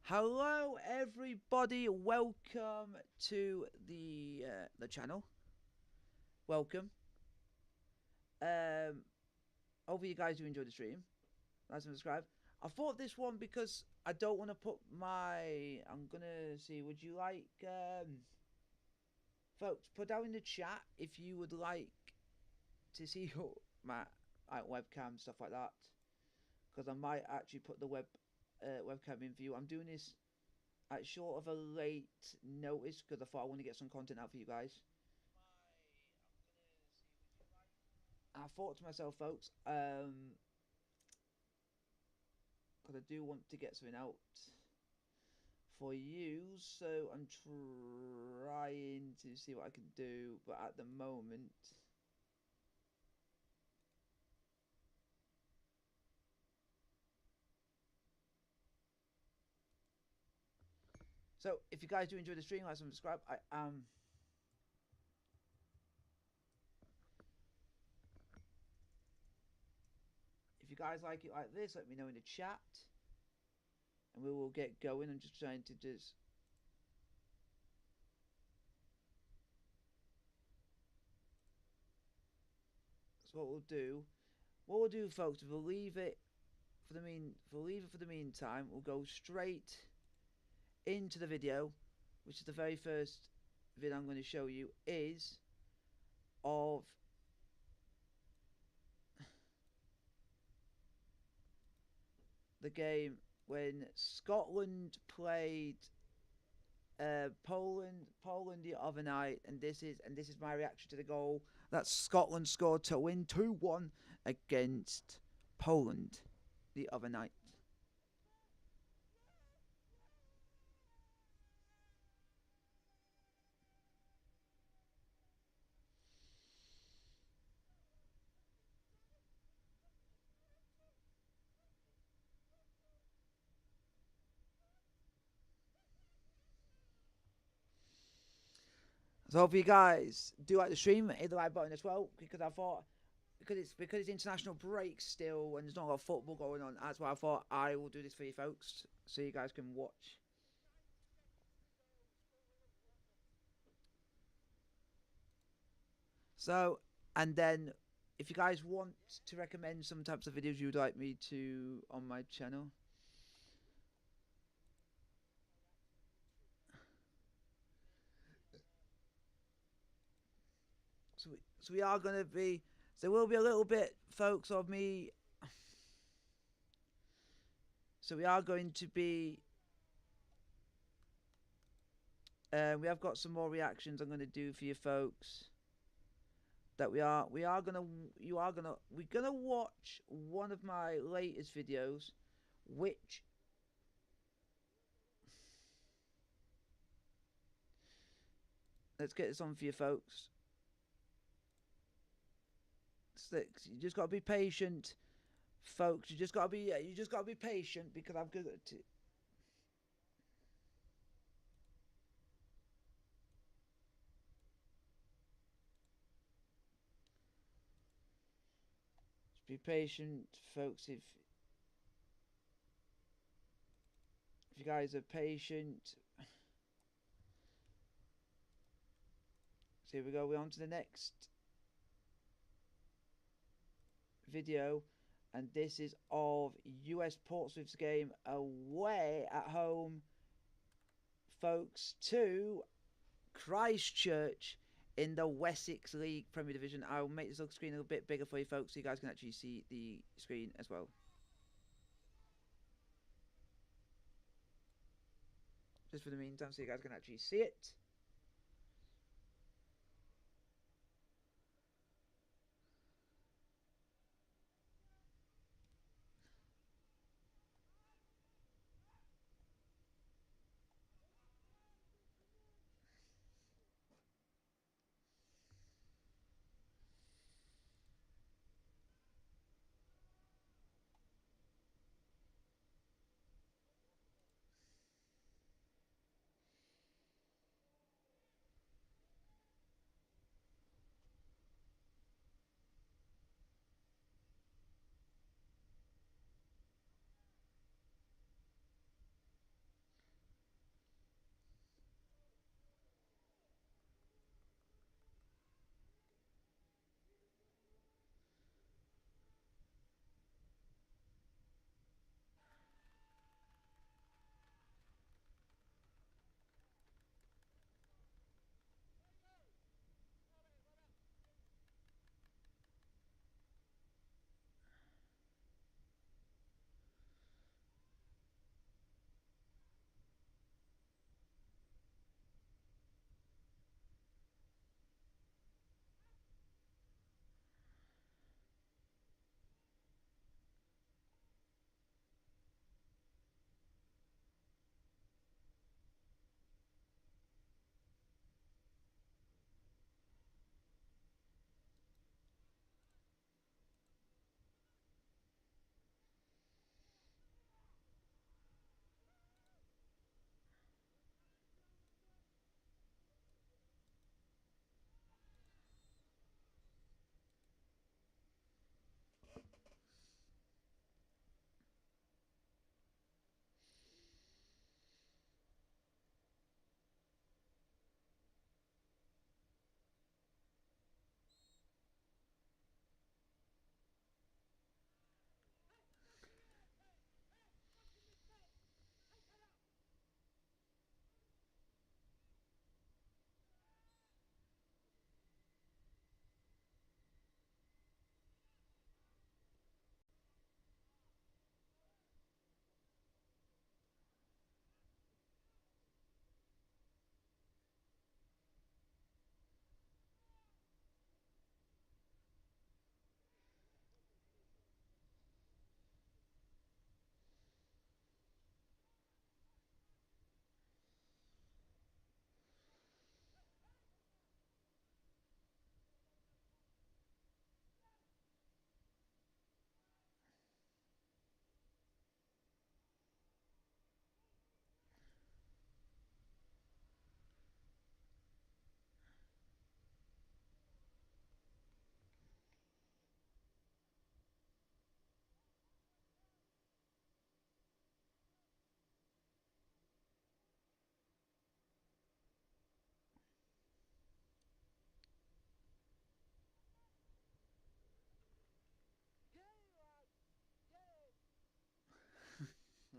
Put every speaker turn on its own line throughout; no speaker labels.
Hello, everybody. Welcome to the channel. Welcome. Um, Hopefully you guys do enjoy the stream. Like and subscribe. I thought this one because I don't want to put my. I'm gonna see. Would you like, folks, put down in the chat if you would like to see my webcam stuff like that, because I might actually put the webcam in for you. I'm doing this at short of a late notice because I thought I want to get some content out for you guys. I thought to myself, folks, because I do want to get something out for you, so I'm trying to see what I can do, but at the moment, so if you guys do enjoy the stream, like and subscribe. I am. If you guys like it like this, let me know in the chat, and we will get going. I'm just trying to just. So what we'll do, folks, we'll leave it for the meantime. We'll go straight into the video, which is the very first video I'm going to show you, is of the game when Scotland played Poland the other night, and this is my reaction to the goal that Scotland scored to win 2-1 against Poland the other night. So hope you guys do like the stream, hit the like button as well, because I thought because it's international break still and there's not a lot of football going on. That's why I thought I will do this for you folks, so you guys can watch. So, and then if you guys want to recommend some types of videos you'd like me to on my channel, so we are gonna be. So there will be a little bit, folks, of me. So we are going to be. We have got some more reactions I'm going to do for you folks. That we're gonna watch one of my latest videos, which let's get this on for you folks. You just gotta be patient, folks. You just gotta be patient because I'm good to. Just be patient, folks. If you guys are patient, so here we go. We're on to the next video, and this is of US Portsmouth's game away at home, folks, to Christchurch in the Wessex League Premier Division. I'll make this screen a little bit bigger for you folks so you guys can actually see the screen as well. Just for the meantime, so you guys can actually see it.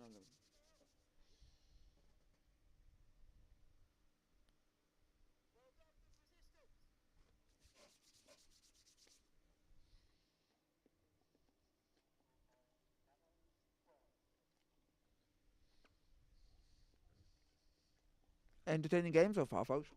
on them. Entertaining game so far, folks.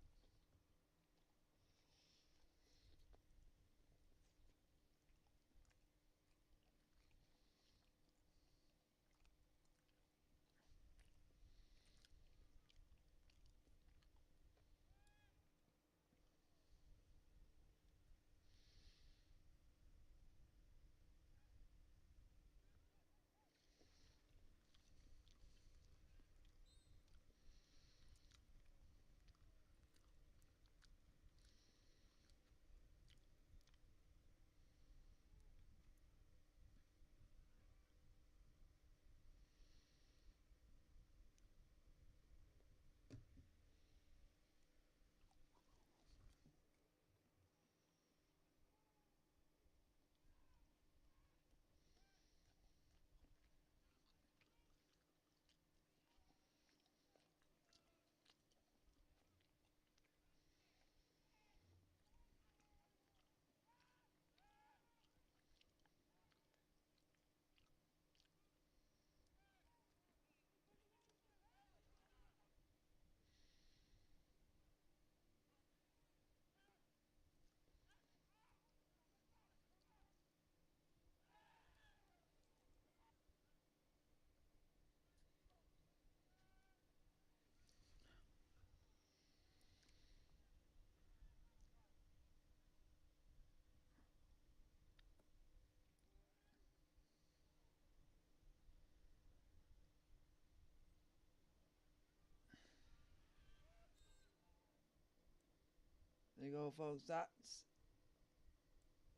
There you go, folks. That's.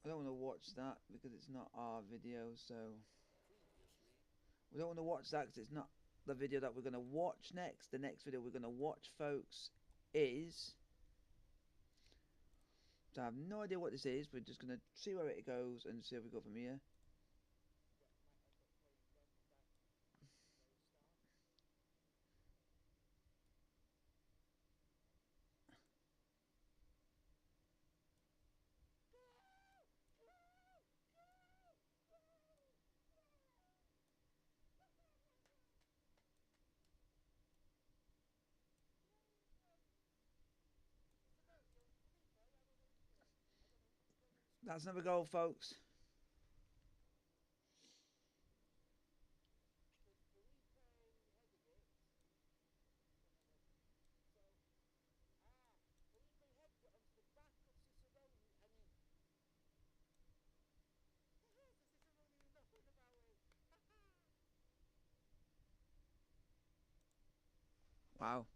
I don't want to watch that because it's not our video, so. We don't want to watch that because it's not the video that we're going to watch next. The next video we're going to watch, folks, is. So I have no idea what this is. We're just going to see where it goes and see how we go from here. That's another goal, folks. Wow.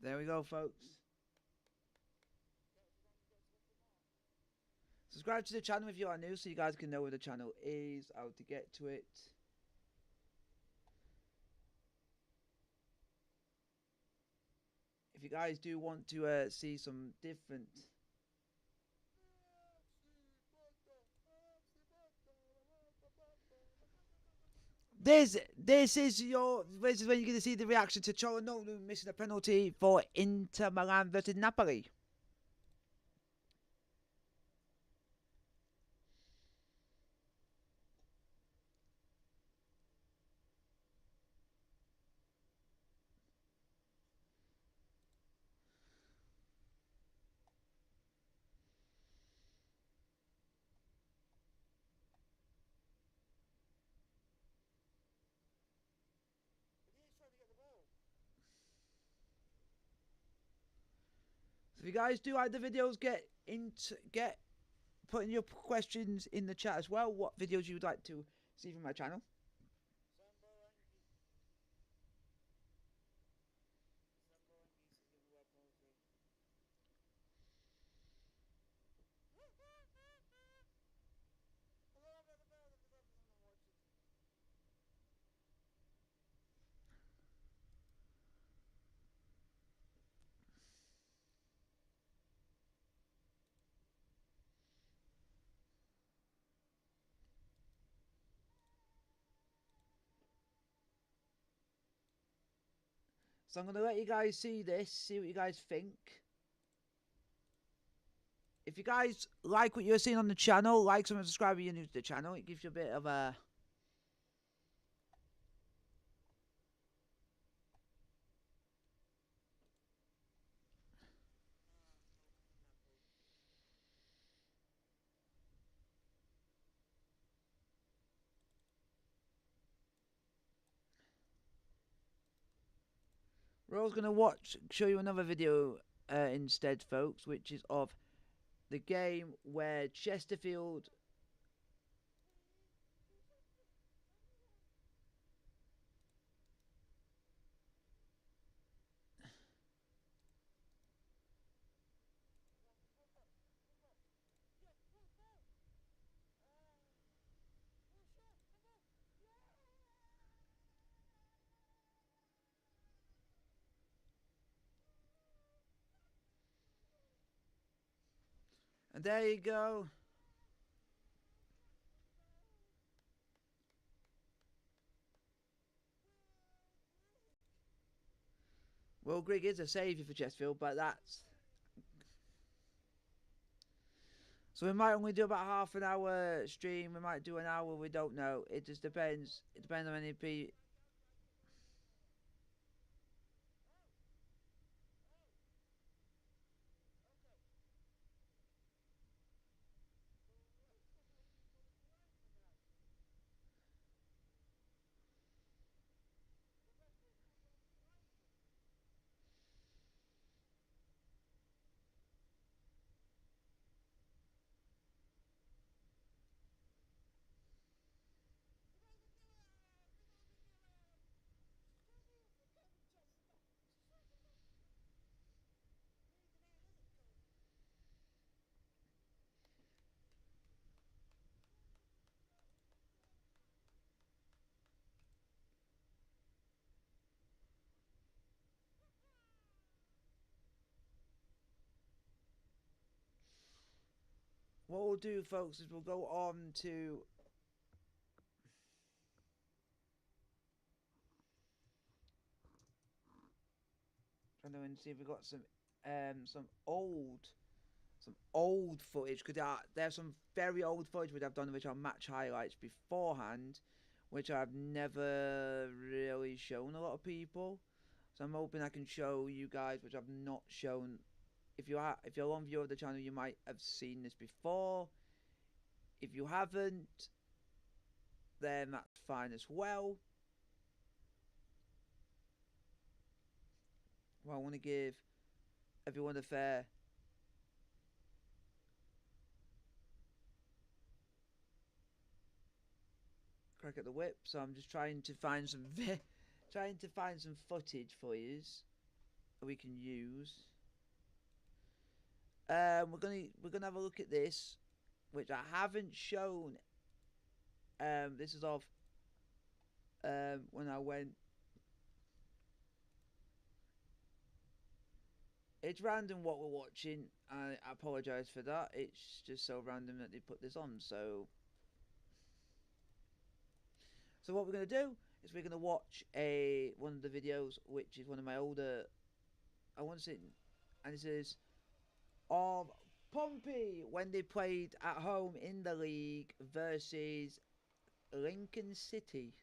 There we go, folks. Subscribe to the channel if you are new so you guys can know where the channel is, how to get to it. If you guys do want to see some different... This is when you're going to see the reaction to Cialanoglu missing a penalty for Inter Milan versus Napoli. So if you guys do like the videos, get putting your questions in the chat as well. What videos you would like to see from my channel. So I'm going to let you guys see this, see what you guys think. If you guys like what you're seeing on the channel, like, comment, subscribe if you're new to the channel. It gives you a bit of a... We're also going to show you another video instead, folks, which is of the game where Chesterfield... And there you go. Well, Greg is a saviour for Chesterfield, but that's... So we might only do about half an hour stream. We might do an hour. We don't know. It just depends. It depends on any people. What we'll do, folks, is we'll go on to... trying to see if we've got some old footage, because there's some very old footage which I've done, which are match highlights beforehand, which I've never really shown a lot of people. So I'm hoping I can show you guys, which I've not shown. If you're a long viewer of the channel, you might have seen this before. If you haven't, then that's fine as well. Well, I want to give everyone a fair crack at the whip. So I'm just trying to find some footage for you that we can use. We're gonna have a look at this, which I haven't shown. This is of when I went. It's random what we're watching. I apologise for that. It's just so random that they put this on. So what we're gonna do is we're gonna watch one of the videos, which is one of my older. I want to say, and this is of Pompey when they played at home in the league versus Lincoln City.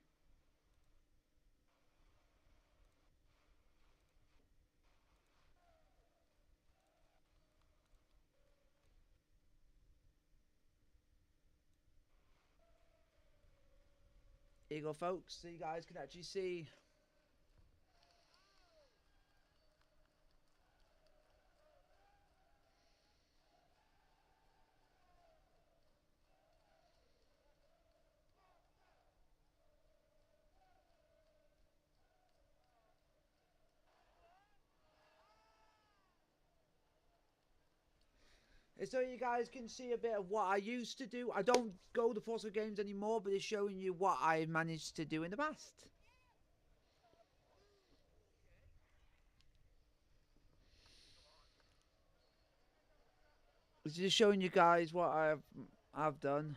Here you go, folks, so you guys can actually see. So you guys can see a bit of what I used to do. I don't go to Forza games anymore, but it's showing you what I managed to do in the past. It's just showing you guys what I've done.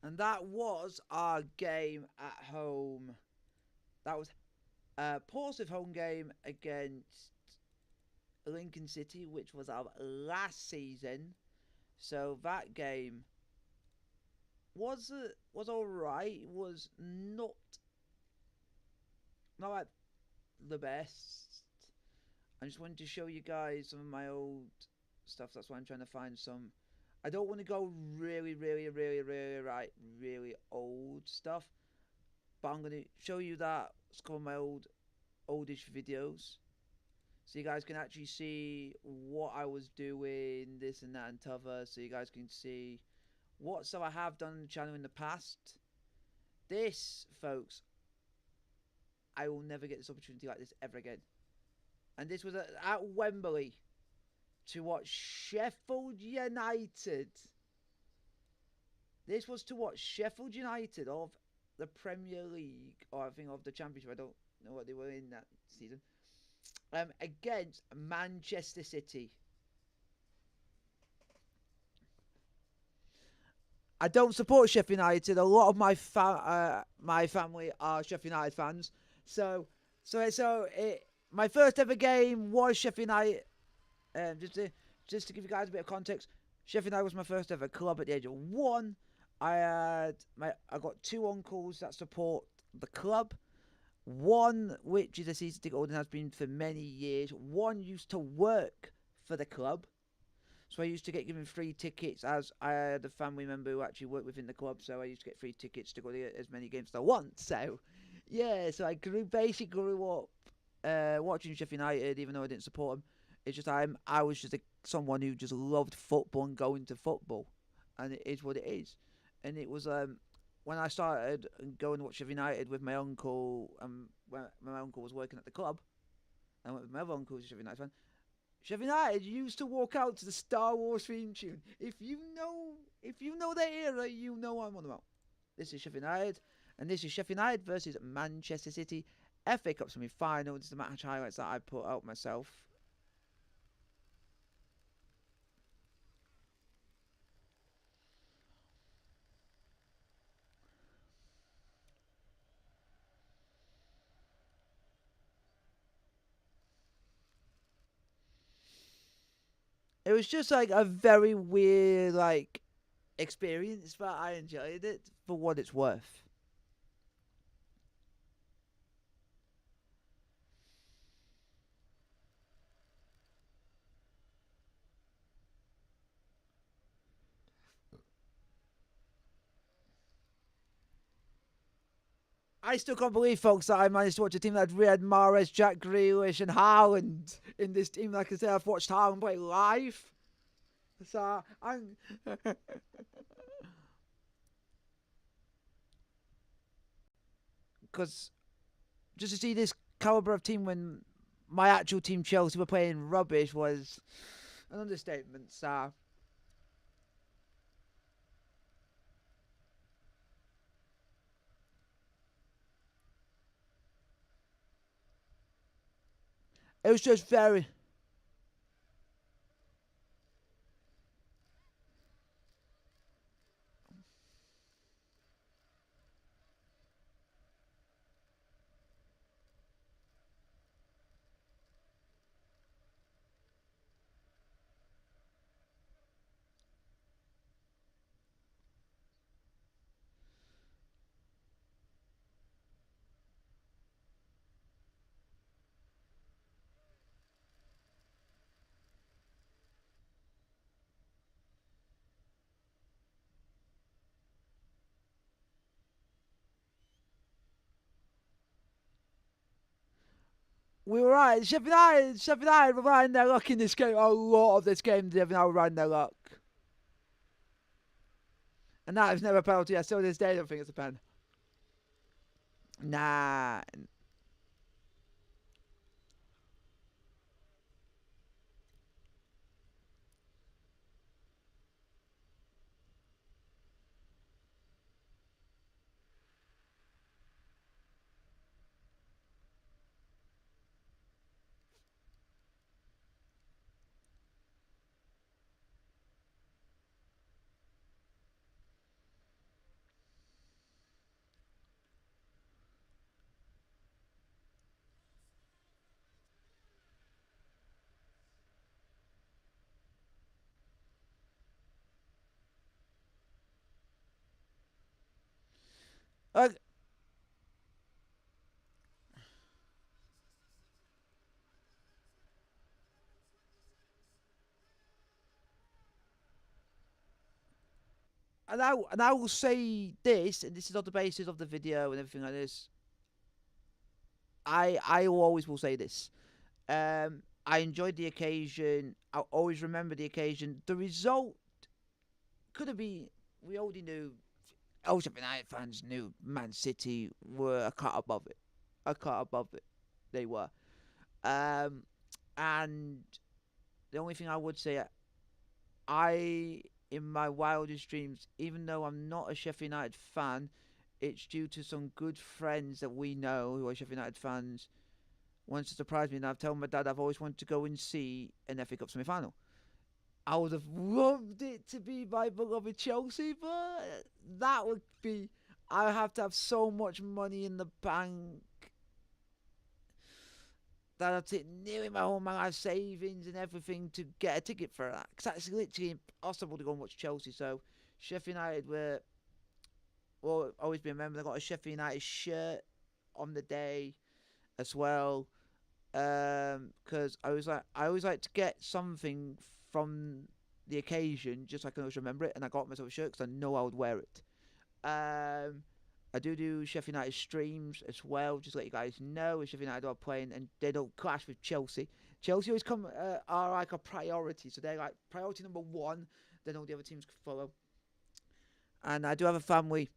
And that was our game at home. That was Portsmouth home game against Lincoln City, which was our last season. So that game was alright. It was not like the best. I just wanted to show you guys some of my old stuff. That's why I'm trying to find some. I don't want to go really old stuff, but I'm gonna show you that. It's called my oldish videos, so you guys can actually see what I was doing, this and that and t'other. So you guys can see what stuff I have done on the channel in the past. This, folks, I will never get this opportunity like this ever again. And this was at Wembley to watch Sheffield United. This was to watch Sheffield United of the Premier League, or I think of the Championship. I don't know what they were in that season. Against Manchester City. I don't support Sheffield United. A lot of my family are Sheffield United fans. My first ever game was Sheffield United. Just to give you guys a bit of context, Sheffield United was my first ever club at the age of 1. I got 2 uncles that support the club. One, which is a season ticket holder and has been for many years. One used to work for the club. So I used to get given free tickets, as I had a family member who actually worked within the club, so I used to get free tickets to go to as many games as I want. So, yeah, so I basically grew up watching Sheffield United, even though I didn't support them. It's just I was just someone who just loved football and going to football, and it is what it is. And it was when I started going to watch Sheffield United with my uncle, when my uncle was working at the club, and with my other uncle who's a Sheffield United fan. Sheffield United used to walk out to the Star Wars theme tune. If you know that era, you know what I'm on about. This is Sheffield United, and this is Sheffield United versus Manchester City FA Cup semi-final. This is the match highlights that I put out myself. It was just like a very weird experience, but I enjoyed it for what it's worth. I still can't believe, folks, that I managed to watch a team that had Riyad Mahrez, Jack Grealish, and Haaland in this team. Like I said, I've watched Haaland play live. So I'm. Because just to see this caliber of team when my actual team Chelsea were playing rubbish was an understatement. So it was just very. We were right. Sheffield United were riding their luck in this game. A lot of this game, Sheffield United were riding their luck. And that was never a penalty. I still to this day don't think it's a pen. Nah. Uh, and I will say this, and this is on the basis of the video and everything like this. I always will say this. I enjoyed the occasion. I'll always remember the occasion. The result could have been. We already knew. Ulster United fans knew Man City were a cut above it. A cut above it. They were. Um, and the only thing I would say, in my wildest dreams, even though I'm not a Sheffield United fan, it's due to some good friends that we know who are Sheffield United fans. Once to surprise me, and I've told my dad I've always wanted to go and see an FA Cup semi final. I would have loved it to be my beloved Chelsea, but that would be. I have to have so much money in the bank that I'd sit nearly my whole life savings and everything to get a ticket for that. Because that's literally impossible to go and watch Chelsea. So Sheffield United will always be a member. They got a Sheffield United shirt on the day as well. Because I always like to get something from the occasion just so I can always remember it. And I got myself a shirt because I know I would wear it. I do Sheffield United streams as well, just to let you guys know. If Sheffield United are playing and they don't clash with Chelsea. Chelsea always are like a priority, so they're like priority number one. Then all the other teams can follow. And I do have a family-based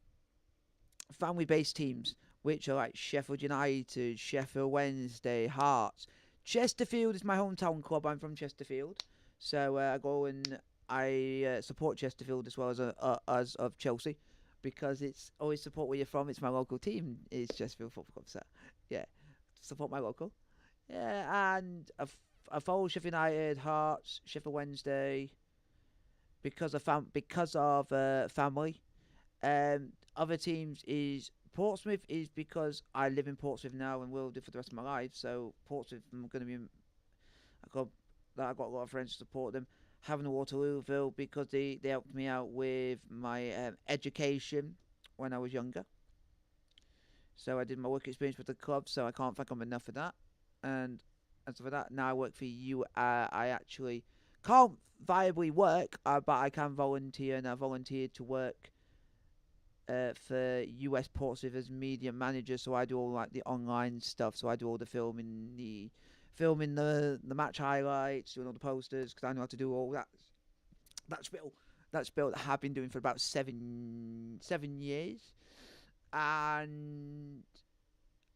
teams, which are like Sheffield United, Sheffield Wednesday, Hearts. Chesterfield is my hometown club. I'm from Chesterfield, so I go and I support Chesterfield as well as of Chelsea, because it's always support where you're from. It's my local team. It's Chesterfield Football Club. So yeah, support my local. Yeah, and I follow Sheffield United, Hearts, Sheffield Wednesday because of family. Other teams is Portsmouth is because I live in Portsmouth now and will do for the rest of my life. So Portsmouth, I'm going to be. I got a lot of friends to support them. Having a Waterlooville because they helped me out with my education when I was younger. So I did my work experience with the club. So I can't thank them enough for that. And as for that, now I work for you. I actually can't viably work, but I can volunteer, and I volunteered to work for US Portsmouth as media manager. So I do all like the online stuff. So I do all the filming the match highlights, doing all the posters, because I know how to do all that. That spiel that I have been doing for about 7 years, and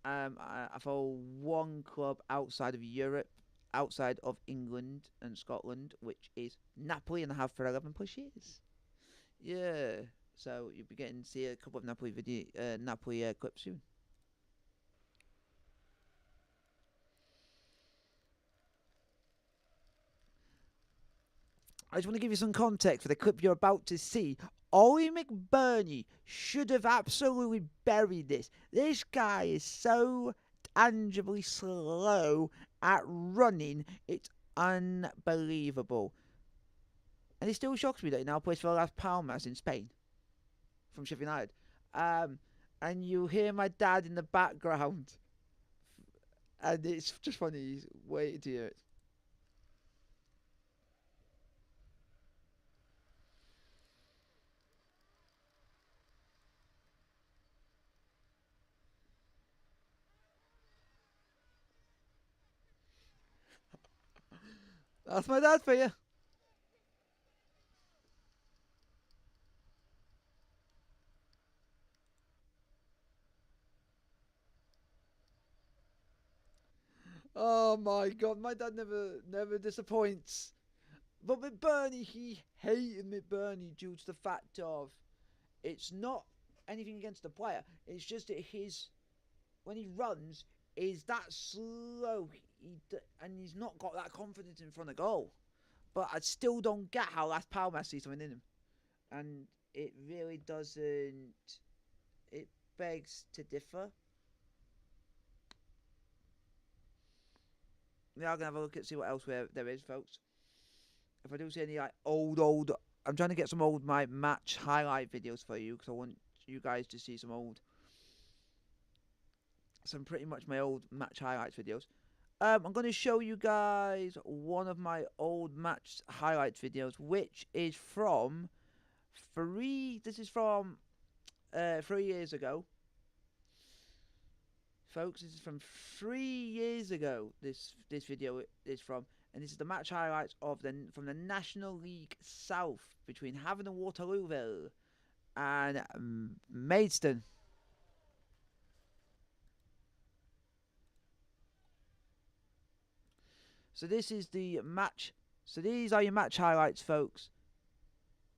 I follow one club outside of Europe, outside of England and Scotland, which is Napoli, and I have for 11 plus years. Yeah, so you'll be getting to see a couple of Napoli clips soon. I just want to give you some context for the clip you're about to see. Ollie McBurney should have absolutely buried this. This guy is so tangibly slow at running, it's unbelievable. And it still shocks me that he now plays for Las Palmas in Spain from Sheffield United. Um, and you hear my dad in the background, and it's just funny. He's waiting to hear it. That's my dad for you. Oh my god, my dad never disappoints. But with Bernie, he hated me Bernie due to the fact of it's not anything against the player. It's just that his when he runs is that slow. And he's not got that confidence in front of goal. But I still don't get how Las Palmas sees something in him, and it really doesn't. It begs to differ. Yeah, I'm gonna have a look at see what else there is, folks. If I do see any like old, I'm trying to get some old my match highlight videos for you because I want you guys to see some old. some pretty much my old match highlights videos. I'm going to show you guys one of my old match highlights videos, which is from This is from 3 years ago, folks. This is from 3 years ago. This video is from, and this is the match highlights of from the National League South between Havant and Waterlooville and Maidstone. So this is the match. So these are your match highlights, folks,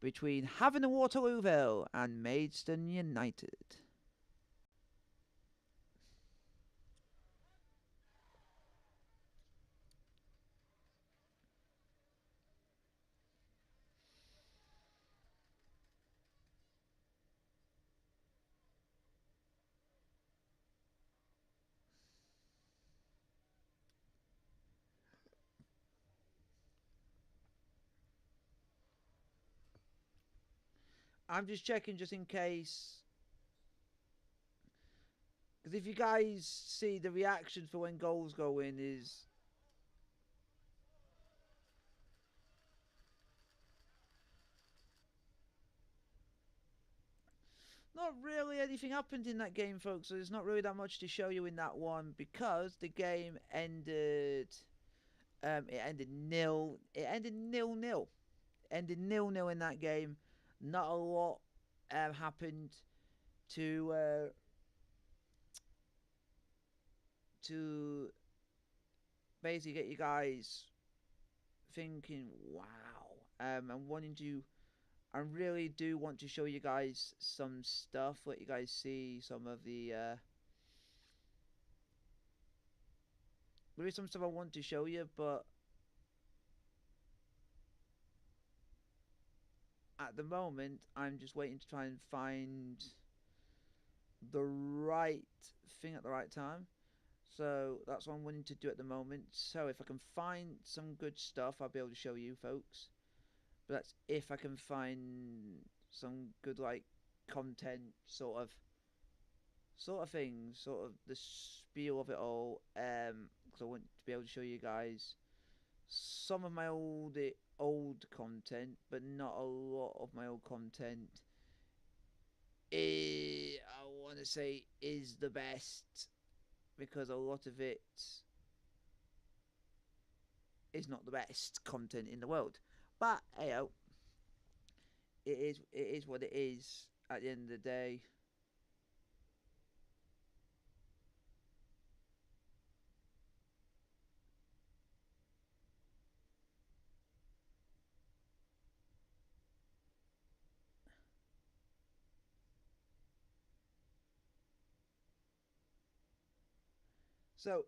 between Havant and Waterlooville and Maidstone United. I'm just checking just in case, because if you guys see the reactions for when goals go in is not really anything happened in that game, folks. So there's not really that much to show you in that one because the game ended. It ended nil. It ended 0-0. Ended 0-0 in that game. Not a lot happened to to basically get you guys thinking, wow, and wanting to. I really do want to show you guys some stuff. Let you guys see some of the. There is some stuff I want to show you, but at the moment, I'm just waiting to try and find the right thing at the right time. So that's what I'm wanting to do at the moment. So if I can find some good stuff, I'll be able to show you folks. But that's if I can find some good like content sort of things, sort of the spiel of it all. Because I want to be able to show you guys some of my old content, but not a lot of my old content. I want to say is the best because a lot of it is not the best content in the world. But hey, it is what it is at the end of the day. So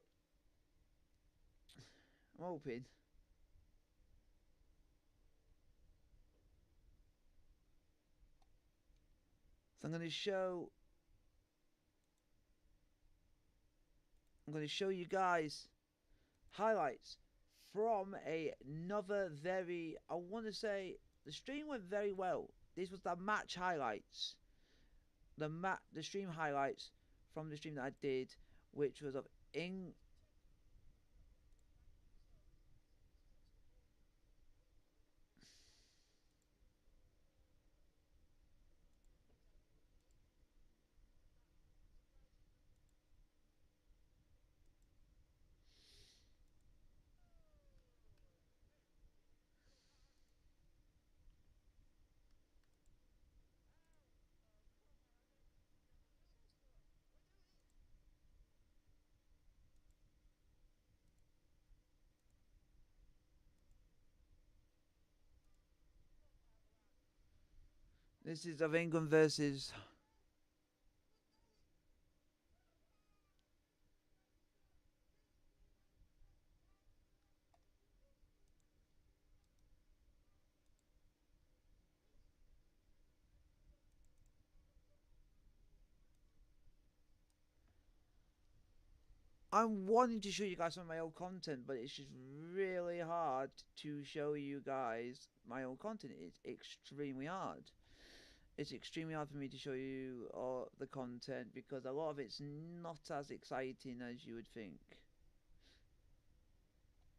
I'm hoping. So I'm going to show you guys highlights from another very. I want to say the stream went very well. This was the match highlights. The stream highlights from the stream that I did, which was of This is of England versus. I'm wanting to show you guys some of my old content, but it's just really hard to show you guys my old content. It's extremely hard. it's extremely hard for me to show you all the content because a lot of it's not as exciting as you would think.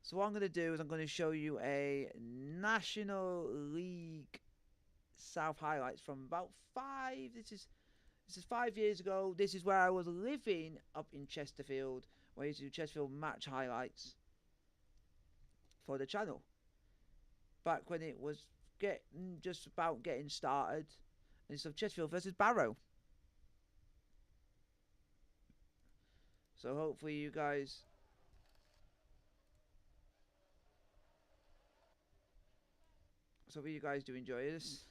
So what I'm going to do is I'm going to show you a National League South highlights from about five. This is 5 years ago. This is where I was living up in Chesterfield, where I used to do Chesterfield match highlights for the channel. Back when it was getting just about getting started, and it's of Chesterfield versus Barrow. So hopefully you guys do enjoy this.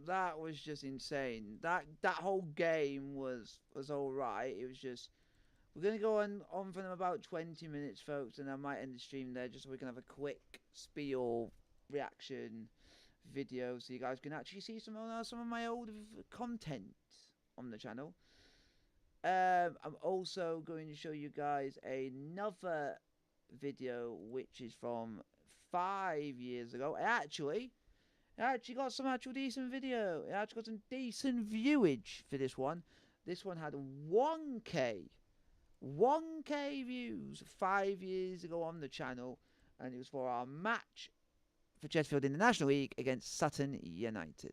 That was just insane. That whole game was all right. It was just we're gonna go on for about 20 minutes, folks, and I might end the stream there just so we can have a quick spiel reaction video, so you guys can actually see some of my old content on the channel. I'm also going to show you guys another video which is from 5 years ago. It actually got some actual decent video. It actually got some decent viewage for this one. This one had 1K views 5 years ago on the channel, and it was for our match for Chesterfield in the National League against Sutton United.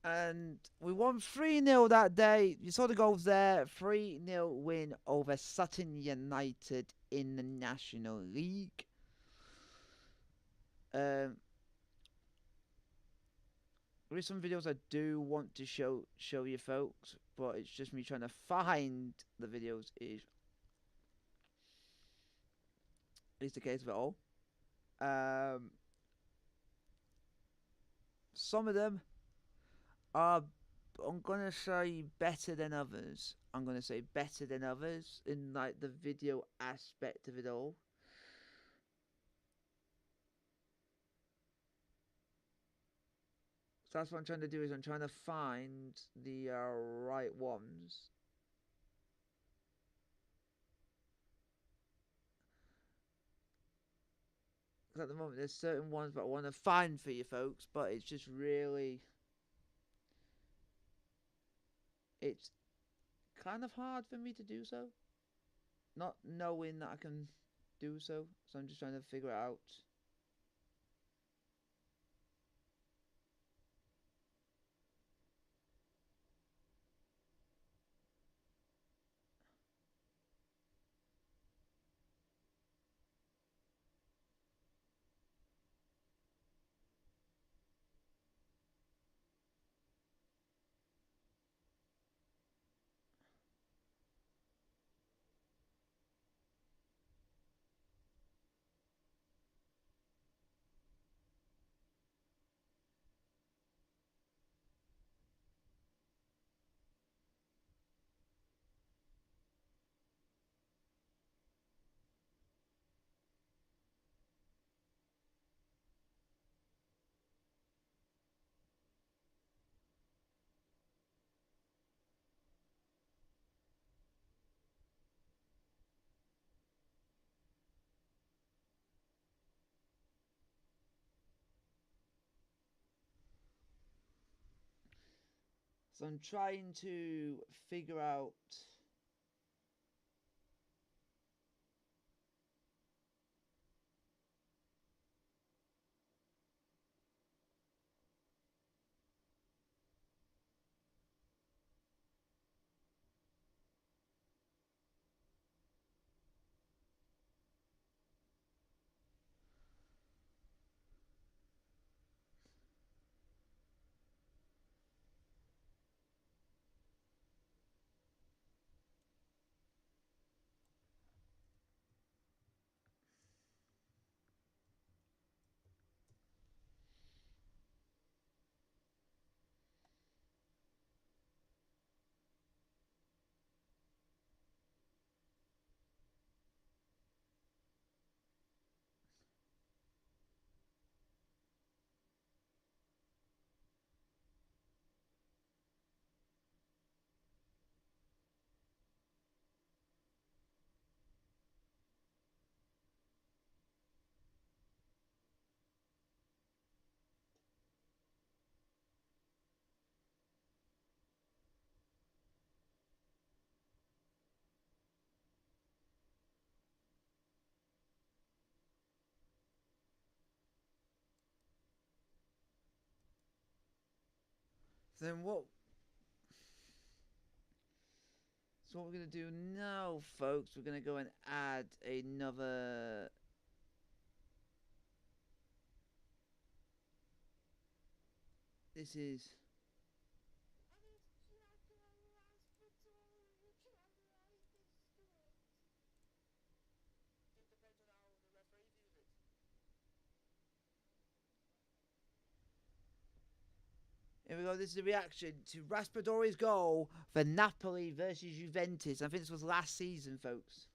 And we won 3-0 that day. You saw the goals there. 3-0 win over Sutton United in the National League. There is some videos I do want to show you folks, but it's just me trying to find the videos is the case of it all. Some of them are, I'm gonna say, better than others. I'm gonna say better than others in like the video aspect of it all. So that's what I'm trying to do, is I'm trying to find the right ones. Because at the moment there's certain ones that I want to find for you folks, but it's just really, it's kind of hard for me to do so. Not knowing that I can do so. So I'm just trying to figure it out. So I'm trying to figure out then what. So what we're going to do now, folks, we're going to go and add another. This is. Here we go. This is a reaction to Raspadori's goal for Napoli versus Juventus. I think this was last season, folks.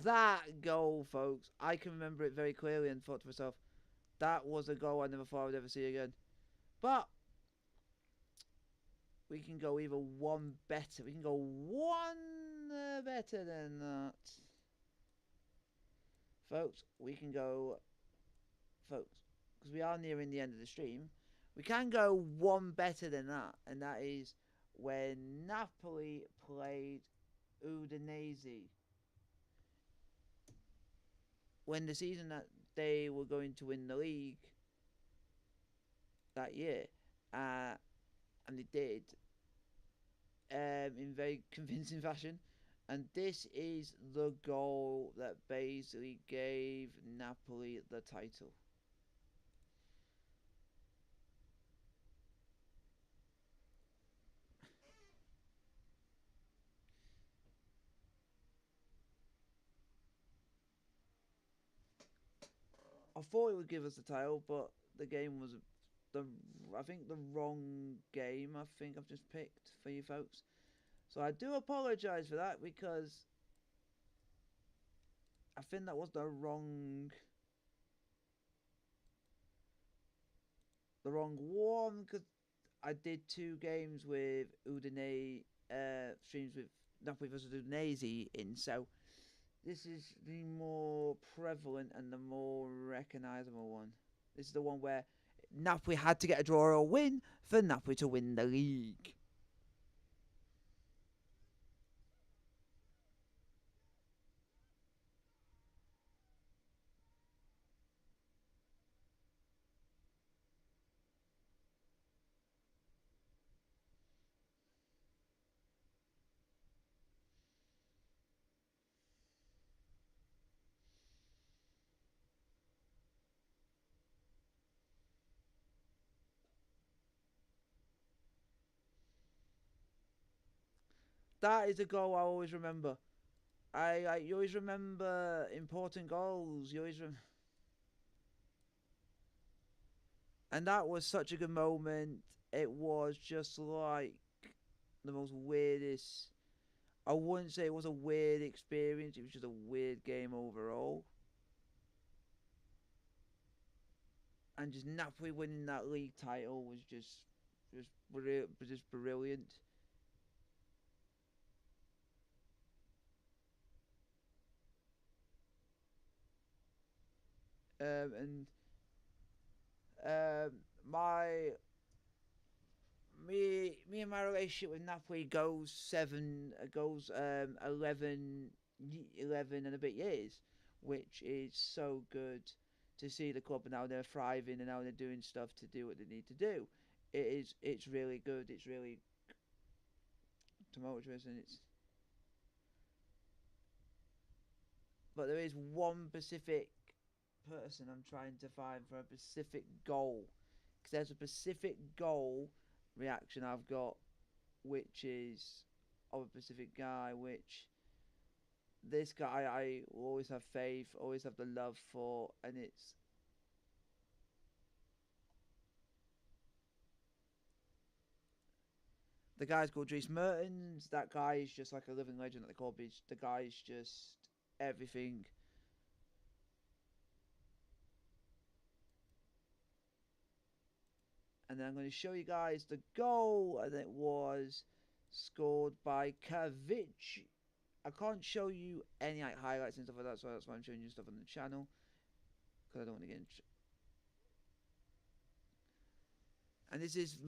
That goal, folks, I can remember it very clearly and thought to myself, that was a goal I never thought I would ever see again. But we can go either one better. We can go one better than that. Folks, we can go, folks, because we are nearing the end of the stream. We can go one better than that, and that is when Napoli played Udinese. When the season that they were going to win the league that year, and they did in very convincing fashion. And this is the goal that basically gave Napoli the title. I thought it would give us the title, but the game was I think the wrong game. I think I've just picked for you folks. So I do apologise for that, because I think that was the wrong one, because I did 2 games with Udinese streams with Napoli versus Udinese in, so this is the more prevalent and the more recognisable one. This is the one where Napoli had to get a draw or a win for Napoli to win the league. That is a goal I always remember. You always remember important goals. You always and that was such a good moment. It was just like the most weirdest. I wouldn't say it was a weird experience. It was just a weird game overall. And just Napoli winning that league title was just brilliant. And um, my me and my relationship with Napoli goes 11 and a bit years, which is so good to see the club and how they're thriving and how they're doing stuff to do what they need to do. It's really good. It's really tumultuous, and it's but there is one specific person I'm trying to find for a specific goal, because there's a specific goal reaction I've got, which is of a specific guy, which this guy I will always have faith, always have the love for, and it's the guy's called Dries Mertens. That guy is just like a living legend at the club. The guy's just everything. And then I'm going to show you guys the goal, and it was scored by Kavic. I can't show you any like highlights and stuff like that, so that's why I'm showing you stuff on the channel, because I don't want to get in. And this is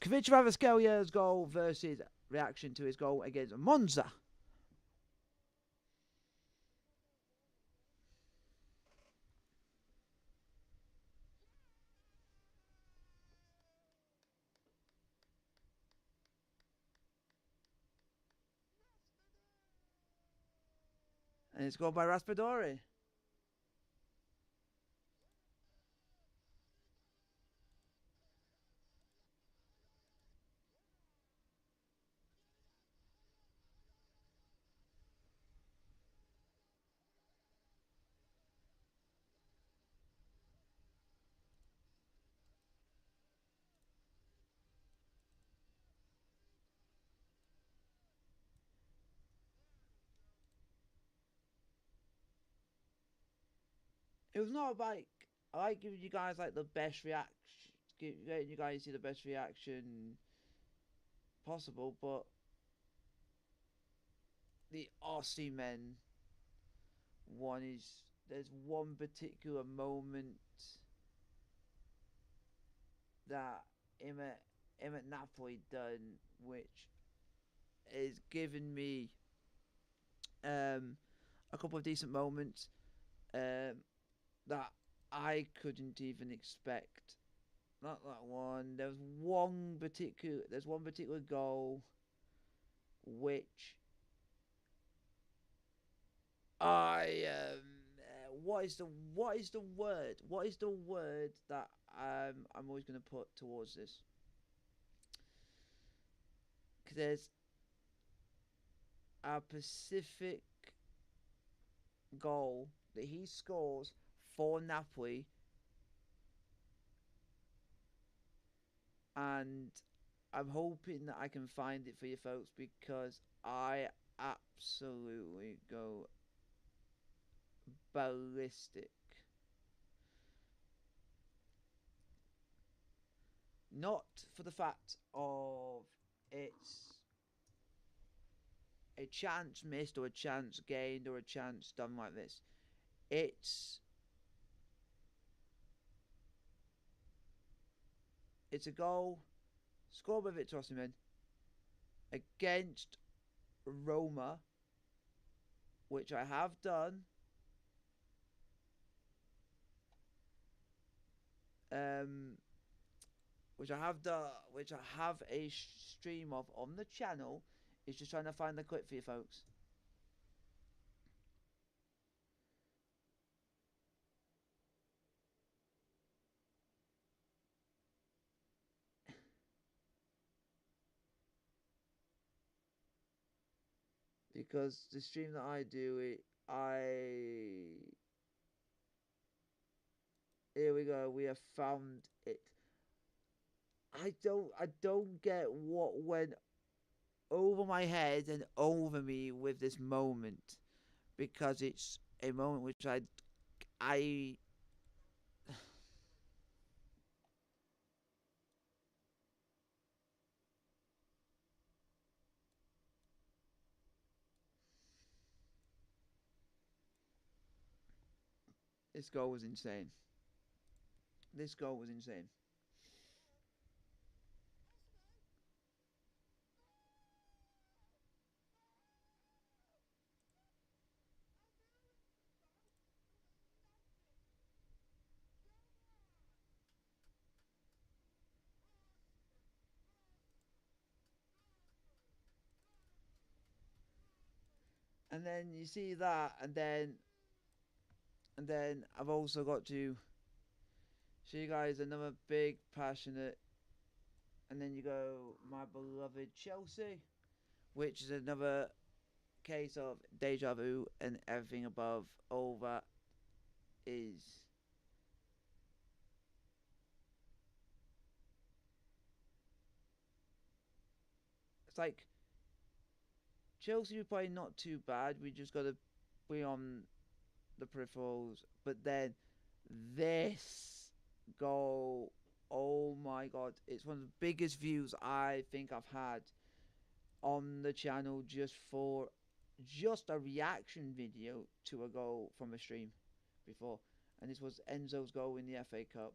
Kavic Ravaskelya's goal versus reaction to his goal against Monza. And it's scored by Raspadori. It was not like I like giving you guys like the best reaction, letting you guys see the best reaction possible, but the Aussie men one is there's one particular moment that him at Napoli done, which has given me a couple of decent moments that I couldn't even expect. Not that one. There's one particular goal which I what is the word? What is the word that I'm always going to put towards this? Because there's a Pacific goal that he scores for Napoli, and I'm hoping that I can find it for you folks because I absolutely go ballistic. Not for the fact of it's a chance missed or a chance gained or a chance done like this. It's it's a goal scored by Victor Osimhen against Roma, which I have done. Um, which I have a stream of on the channel. Is just trying to find the clip for you folks. Because the stream that I do, here we go. We have found it. I don't get what went over my head and over me with this moment, because it's a moment which I this goal was insane. This goal was insane. And then you see that, and then I've also got to show you guys another big passionate, and then you go my beloved Chelsea, which is another case of deja vu, and everything above all that is it's like Chelsea were probably not too bad. We just got to be on the peripherals, but then this goal, oh my god, it's one of the biggest views I think I've had on the channel just a reaction video to a goal from a stream before, and this was Enzo's goal in the FA Cup.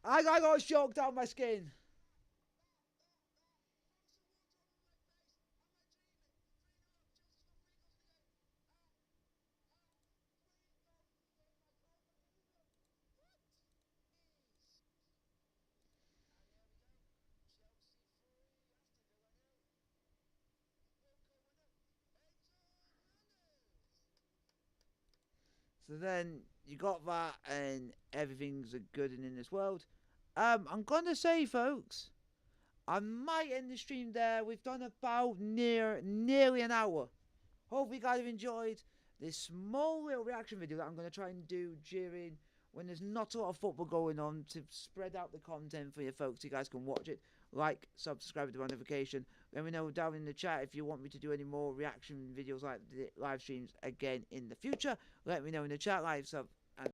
I got shocked out my skin. So then you got that, and everything's a good and in this world. I'm gonna say, folks, I might end the stream there. We've done about nearly an hour. Hope you guys have enjoyed this small little reaction video that I'm gonna try and do during when there's not a lot of football going on, to spread out the content for you folks. You guys can watch it, like, subscribe to the notification. Let me know down in the chat if you want me to do any more reaction videos like the live streams again in the future. Let me know in the chat. Like,